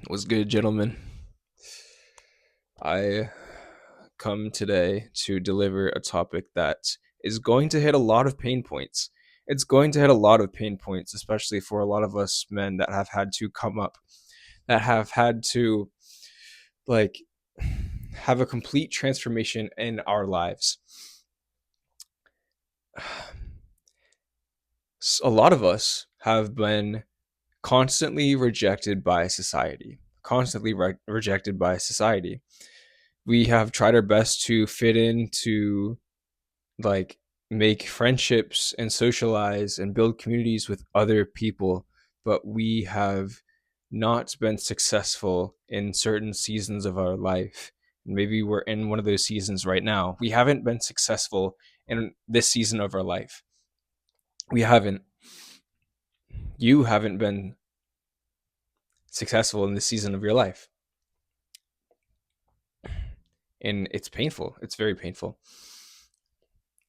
What's good, gentlemen? I come today to deliver a topic that is going to hit a lot of pain points. It's going to hit a lot of pain points, especially for a lot of us men that have had to come up, that have had to, like, have a complete transformation in our lives. A lot of us have been constantly rejected by society, constantly rejected by society. We have tried our best to fit into, like, make friendships and socialize and build communities with other people, but we have not been successful in certain seasons of our life. Maybe we're in one of those seasons right now. We haven't been successful in this season of our life. We haven't. You haven't been successful in this season of your life. And it's painful. It's very painful.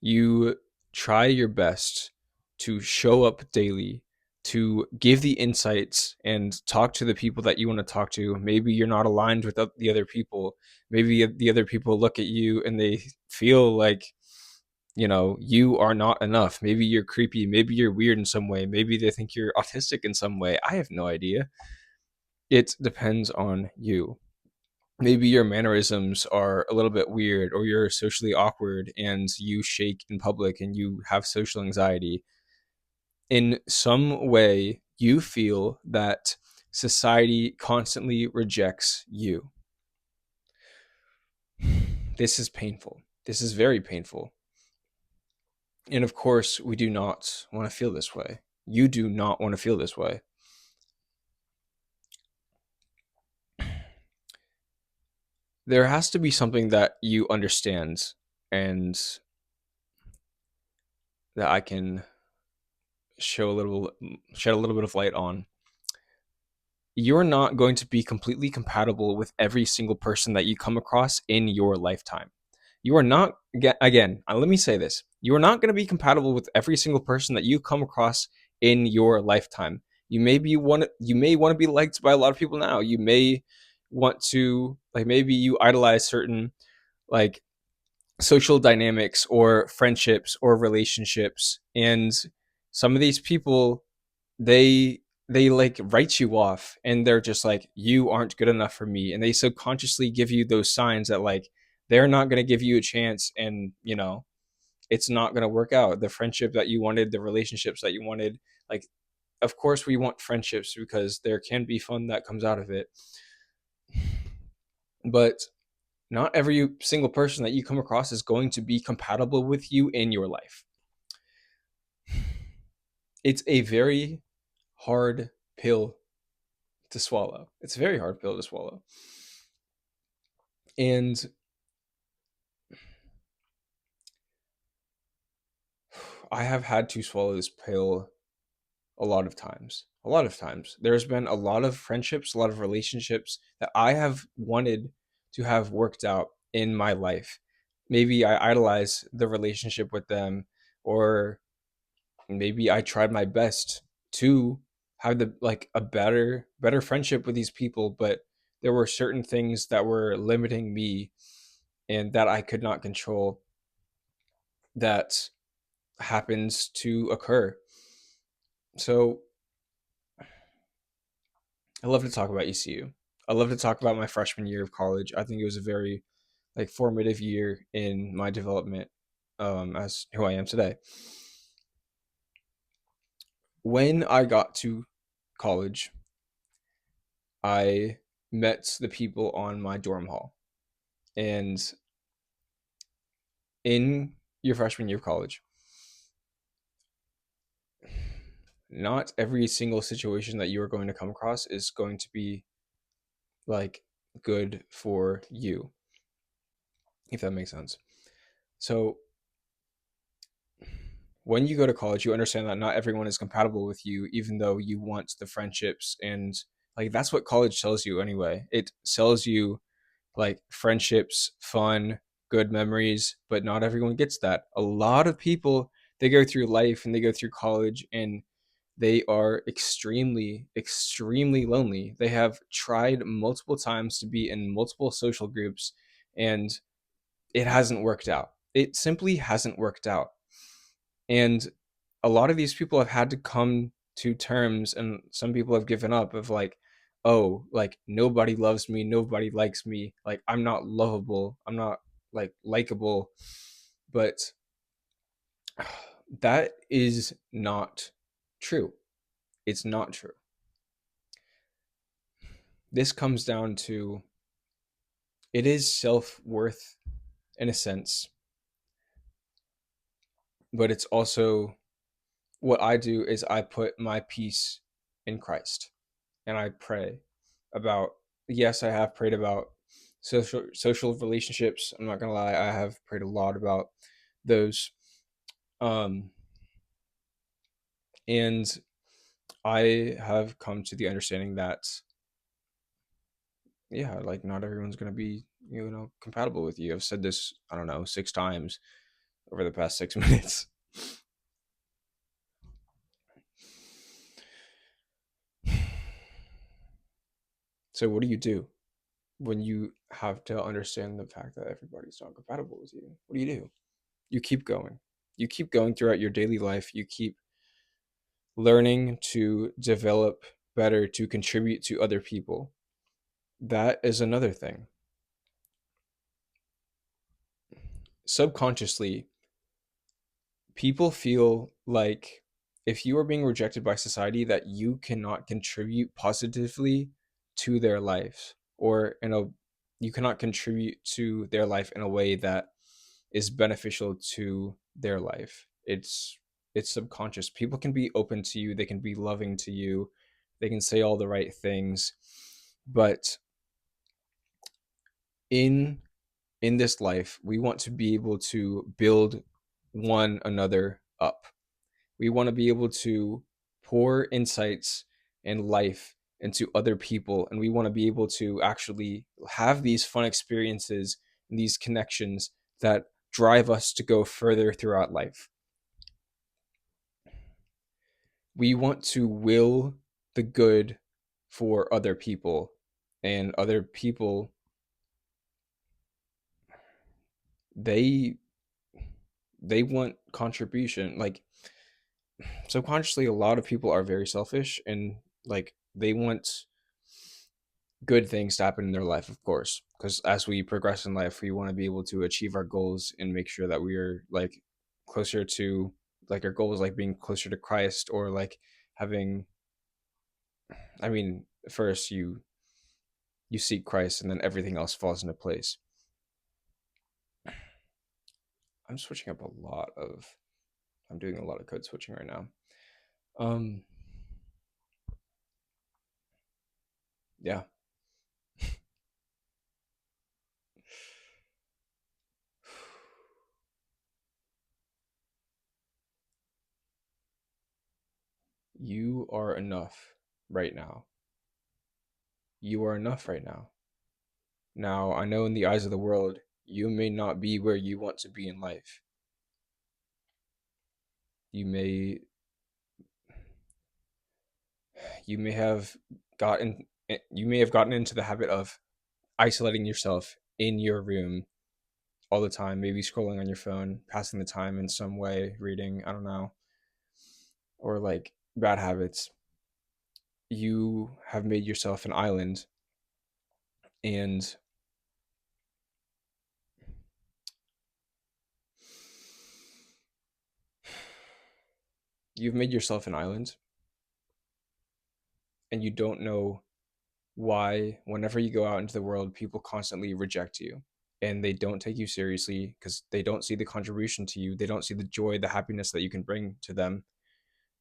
You try your best to show up daily, to give the insights and talk to the people that you want to talk to. Maybe you're not aligned with the other people. Maybe the other people look at you and they feel like, you are not enough. Maybe you're creepy. Maybe you're weird in some way. Maybe they think you're autistic in some way. I have no idea. It depends on you. Maybe your mannerisms are a little bit weird, or you're socially awkward and you shake in public and you have social anxiety. In some way, you feel that society constantly rejects you. This is painful. This is very painful. And of course, we do not want to feel this way. You do not want to feel this way. There has to be something that you understand and that I can shed a little bit of light on. You're not going to be completely compatible with every single person that you come across in your lifetime. You are not, again, let me say this. You are not going to be compatible with every single person that you come across in your lifetime. You may want to be liked by a lot of people now. You may want to, like, maybe you idolize certain, like, social dynamics or friendships or relationships, and some of these people, they like write you off and they're just like, you aren't good enough for me, and they subconsciously give you those signs that, like, they're not going to give you a chance, and it's not going to work out. The friendship that you wanted, the relationships that you wanted, like, of course we want friendships because there can be fun that comes out of it, but not every single person that you come across is going to be compatible with you in your life. It's a very hard pill to swallow. It's a very hard pill to swallow. And I have had to swallow this pill a lot of times. A lot of times. There's been a lot of friendships, a lot of relationships that I have wanted to have worked out in my life. Maybe I idolize the relationship with them, or maybe I tried my best to have the like a better friendship with these people, but there were certain things that were limiting me and that I could not control, that happens to occur. So I love to talk about ECU. I love to talk about my freshman year of college. I think it was a very, like, formative year in my development, as who I am today. When I got to college, I met the people on my dorm hall. And in your freshman year of college, not every single situation that you are going to come across is going to be, like, good for you, if that makes sense. So when you go to college, you understand that not everyone is compatible with you, even though you want the friendships. And, like, that's what college sells you anyway. It sells you, like, friendships, fun, good memories, but not everyone gets that. A lot of people, they go through life and they go through college and They are extremely, extremely lonely. They have tried multiple times to be in multiple social groups, and it hasn't worked out. It simply hasn't worked out. And a lot of these people have had to come to terms, and some people have given up of like, oh, like nobody loves me, nobody likes me, like I'm not lovable, I'm not like likable. But that is not true. It's not true. This comes down to, it is self-worth in a sense, but it's also, what I do is I put my peace in Christ, and I pray about, yes, I have prayed about social relationships. I'm not gonna lie, I have prayed a lot about those. Um and I have come to the understanding that, yeah, like not everyone's gonna be, compatible with you. I've said this, I don't know, 6 times over the past 6 minutes. So what do when you have to understand the fact that everybody's not compatible with you? What do? You keep going. You keep going throughout your daily life. You keep learning to develop better, to contribute to other people. That is another thing. Subconsciously, people feel like if you are being rejected by society, that you cannot contribute positively to their lives, or you cannot contribute to their life in a way that is beneficial to their life. It's subconscious. People can be open to you, they can be loving to you, they can say all the right things, but in in this life, we want to be able to build one another up. We want to be able to pour insights and life into other people, and we want to be able to actually have these fun experiences and these connections that drive us to go further throughout life. We want to will the good for other people, and other people, they they want contribution. Like, subconsciously, a lot of people are very selfish, and like they want good things to happen in their life, of course, because as we progress in life, we want to be able to achieve our goals and make sure that we are like closer to, like, our goals, like being closer to Christ, or like having, I mean, first you seek Christ, and then everything else falls into place. I'm switching up a lot of I'm doing a lot of code switching right now. um yeah. You are enough right now. You are enough right now. Now, I know in the eyes of the world, you may not be where you want to be in life. You may you may have gotten you may have gotten into the habit of isolating yourself in your room all the time, maybe scrolling on your phone, passing the time in some way, reading, I don't know, or like bad habits. You have made yourself an island, and you've made yourself an island, and you don't know why whenever you go out into the world, people constantly reject you, and they don't take you seriously because they don't see the contribution to you. They don't see the joy, the happiness that you can bring to them.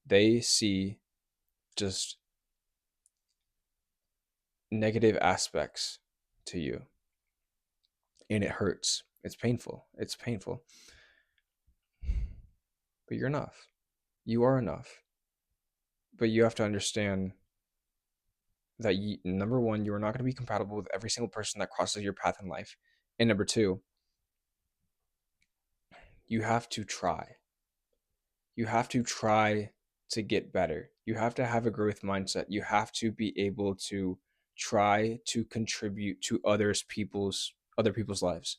They see just negative aspects to you, and it hurts. It's painful. It's painful. But you're enough. You are enough. But you have to understand that number one, you are not going to be compatible with every single person that crosses your path in life. And number two, you have to try. You have to try to get better. You have to have a growth mindset. You have to be able to try to contribute to other people's lives.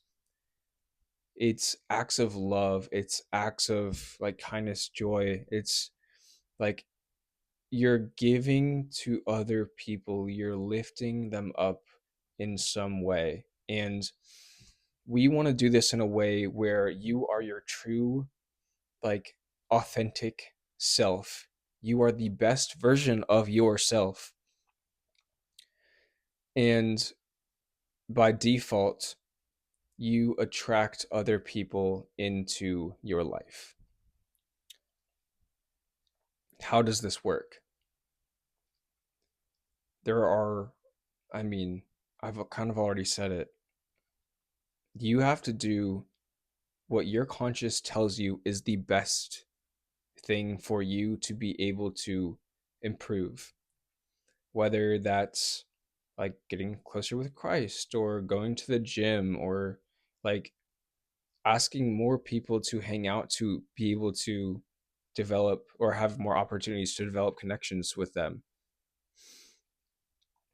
It's acts of love, it's acts of like kindness, joy. It's like you're giving to other people, you're lifting them up in some way. And we want to do this in a way where you are your true, like, authentic self. You are the best version of yourself. And by default, you attract other people into your life. How does this work? There are, I mean, I've kind of already said it. You have to do what your conscience tells you is the best thing for you to be able to improve, whether that's like getting closer with Christ or going to the gym or like asking more people to hang out to be able to develop or have more opportunities to develop connections with them.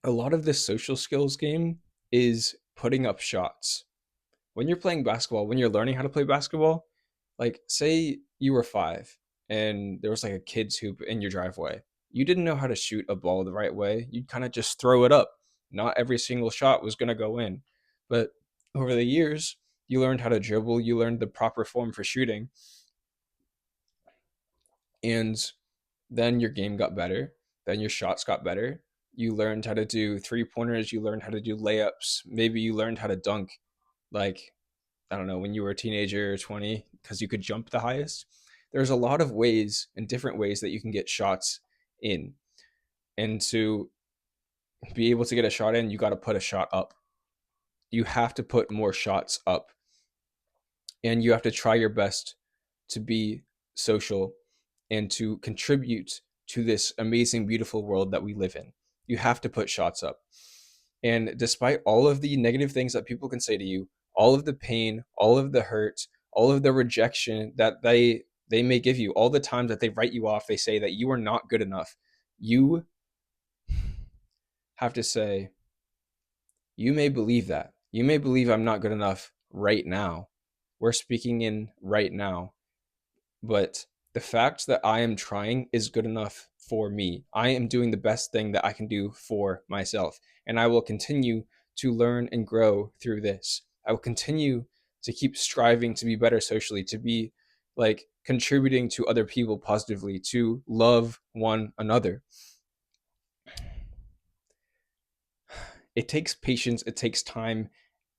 A lot of this social skills game is putting up shots. When you're playing basketball, when you're learning how to play basketball, like say you were 5 and there was like a kids hoop in your driveway. You didn't know how to shoot a ball the right way. You'd kind of just throw it up. Not every single shot was going to go in. But over the years, you learned how to dribble, you learned the proper form for shooting, and then your game got better, then your shots got better. You learned how to do three-pointers, you learned how to do layups, maybe you learned how to dunk, like, I don't know, when you were a teenager or 20, because you could jump the highest. There's a lot of ways and different ways that you can get shots in. And to be able to get a shot in, you got to put a shot up. You have to put more shots up. And you have to try your best to be social and to contribute to this amazing, beautiful world that we live in. You have to put shots up. And despite all of the negative things that people can say to you, all of the pain, all of the hurt, all of the rejection that they may give you, all the times that they write you off, they say that you are not good enough. You have to say, you may believe that. You may believe I'm not good enough right now. We're speaking in right now. But the fact that I am trying is good enough for me. I am doing the best thing that I can do for myself. And I will continue to learn and grow through this. I will continue to keep striving to be better socially, to be like contributing to other people positively, to love one another. It takes patience, it takes time.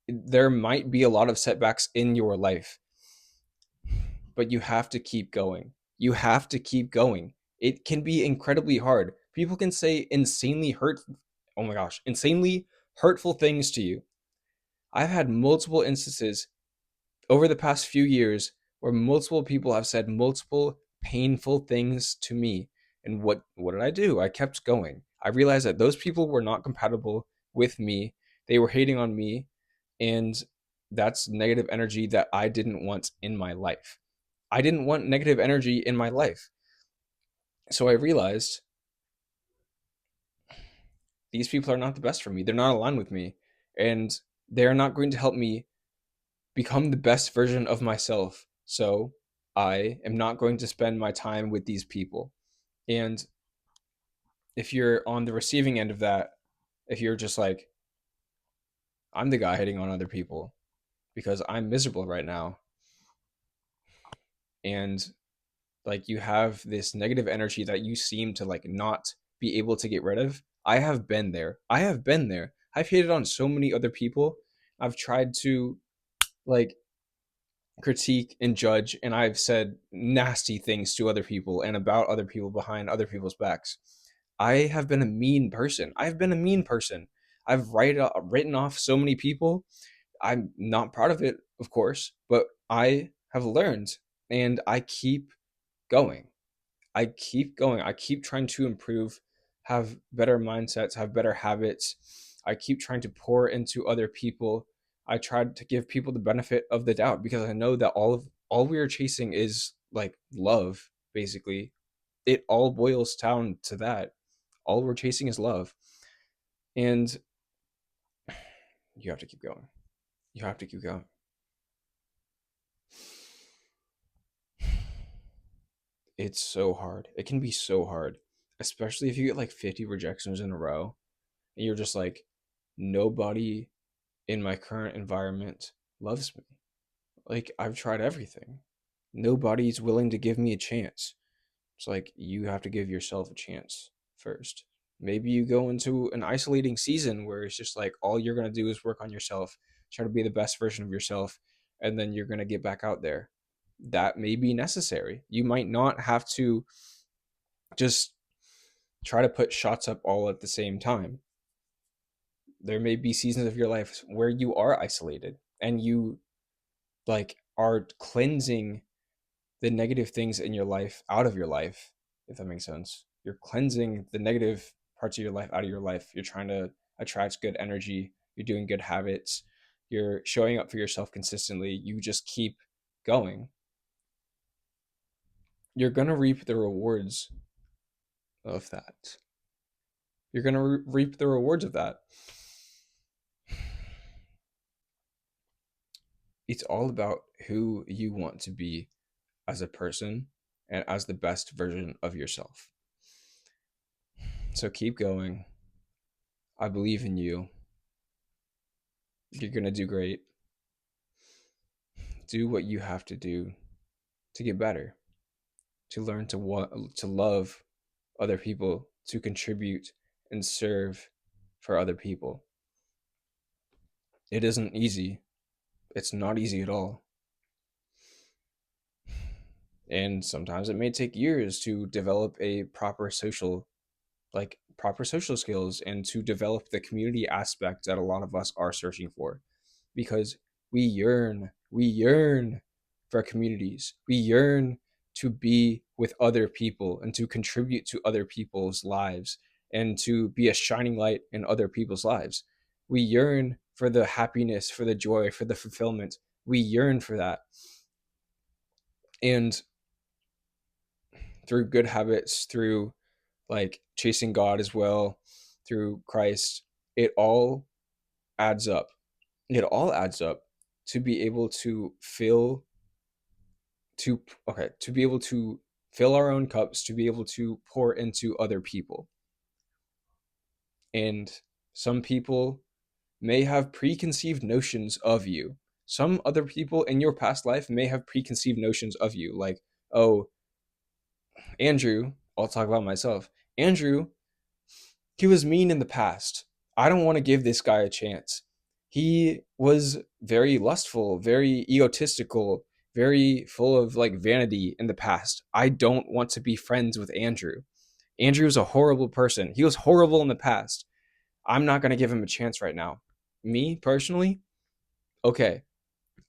There might be a lot of setbacks in your life, but you have to keep going. You have to keep going. It can be incredibly hard. People can say oh my gosh, insanely hurtful things to you. I've had multiple instances over the past few years where multiple people have said multiple painful things to me. And what did I do? I kept going. I realized that those people were not compatible with me. They were hating on me, and that's negative energy that I didn't want in my life. I didn't want negative energy in my life. So I realized these people are not the best for me. They're not aligned with me. And they're not going to help me become the best version of myself. So I am not going to spend my time with these people. And if you're on the receiving end of that, if you're just like, I'm the guy hitting on other people because I'm miserable right now, and like you have this negative energy that you seem to like not be able to get rid of. I have been there. I have been there. I've hated on so many other people. I've tried to like critique and judge, and I've said nasty things to other people and about other people behind other people's backs. I have been a mean person. I've been a mean person. Written off so many people. I'm not proud of it, of course, but I have learned, and I keep going. I keep going. I keep trying to improve, have better mindsets, have better habits. I keep trying to pour into other people. I tried to give people the benefit of the doubt because I know that all we are chasing is like love, basically. it all boils down to that. All we're chasing is love. And you have to keep going. You have to keep going. It's so hard. It can be so hard, especially if you get like 50 rejections in a row and you're just like, nobody in my current environment loves me. Like, I've tried everything. Nobody's willing to give me a chance. It's like, you have to give yourself a chance first. Maybe you go into an isolating season where it's just like all you're going to do is work on yourself, try to be the best version of yourself, and then you're going to get back out there. That may be necessary. You might not have to just try to put shots up all at the same time. There may be seasons of your life where you are isolated and you like are cleansing the negative things in your life out of your life, if that makes sense. You're cleansing the negative parts of your life out of your life. You're trying to attract good energy. You're doing good habits. You're showing up for yourself consistently. You just keep going. You're going to reap the rewards of that. You're going to reap the rewards of that. It's all about who you want to be as a person and as the best version of yourself. So keep going. I believe in you. You're going to do great. Do what you have to do to get better, to learn to want to love other people, to contribute and serve for other people. It isn't easy. It's not easy at all. And sometimes it may take years to develop a proper social skills and to develop the community aspect that a lot of us are searching for, because we yearn for communities. We yearn to be with other people and to contribute to other people's lives and to be a shining light in other people's lives. We yearn for the happiness, for the joy, for the fulfillment. We yearn for that. And through good habits, through like chasing God as well, through Christ, it all adds up. It all adds up to be able to to be able to fill our own cups, to be able to pour into other people. And some people may have preconceived notions of you. Some other people in your past life may have preconceived notions of you, like, oh, Andrew, I'll talk about myself. Andrew, he was mean in the past. I don't want to give this guy a chance. He was very lustful, very egotistical, very full of like vanity in the past. I don't want to be friends with Andrew. Andrew's a horrible person. He was horrible in the past. I'm not going to give him a chance right now. Me personally, okay,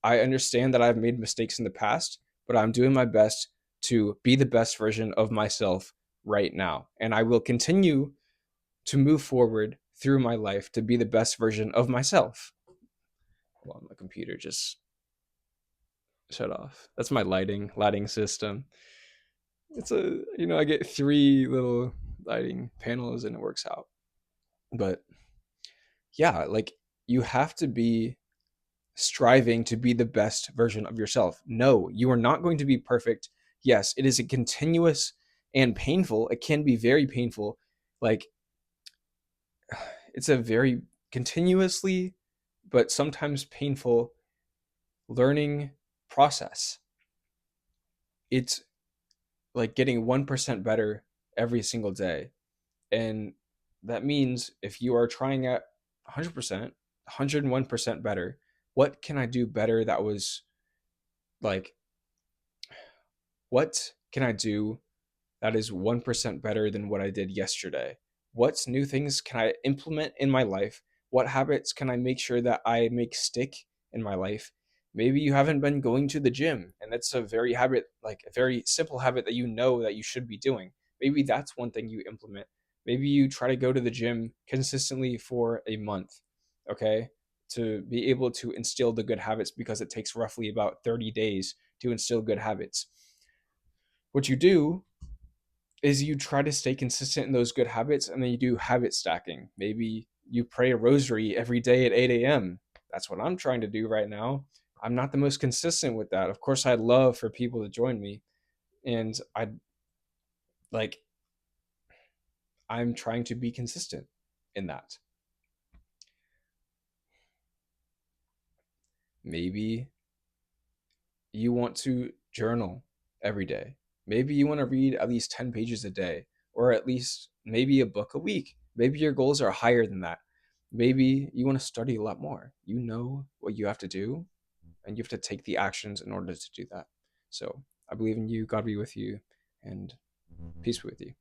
I understand that I've made mistakes in the past, but I'm doing my best to be the best version of myself right now. And I will continue to move forward through my life to be the best version of myself. Well, my computer just shut off. That's my lighting system. It's I get three little lighting panels and it works out. But yeah, like you have to be striving to be the best version of yourself. No, you are not going to be perfect. Yes, it is a continuous and painful. It can be very painful. Like it's a very continuously but sometimes painful learning process. It's like getting 1% better every single day. And that means if you are trying at 100%, 101% better, what can I do better that was like, what can I do that is 1% better than what I did yesterday? What new things can I implement in my life? What habits can I make sure that I make stick in my life? Maybe you haven't been going to the gym and that's a very habit, like a very simple habit that you know that you should be doing. Maybe that's one thing you implement. Maybe you try to go to the gym consistently for a month, okay? To be able to instill the good habits because it takes roughly about 30 days to instill good habits. What you do is you try to stay consistent in those good habits, and then you do habit stacking. Maybe you pray a rosary every day at 8 a.m. That's what I'm trying to do right now. I'm not the most consistent with that. Of course, I'd love for people to join me, and like I'm trying to be consistent in that. Maybe you want to journal every day. Maybe you want to read at least 10 pages a day, or at least maybe a book a week. Maybe your goals are higher than that. Maybe you want to study a lot more. You know what you have to do, and you have to take the actions in order to do that. So I believe in you. God be with you, and peace be with you.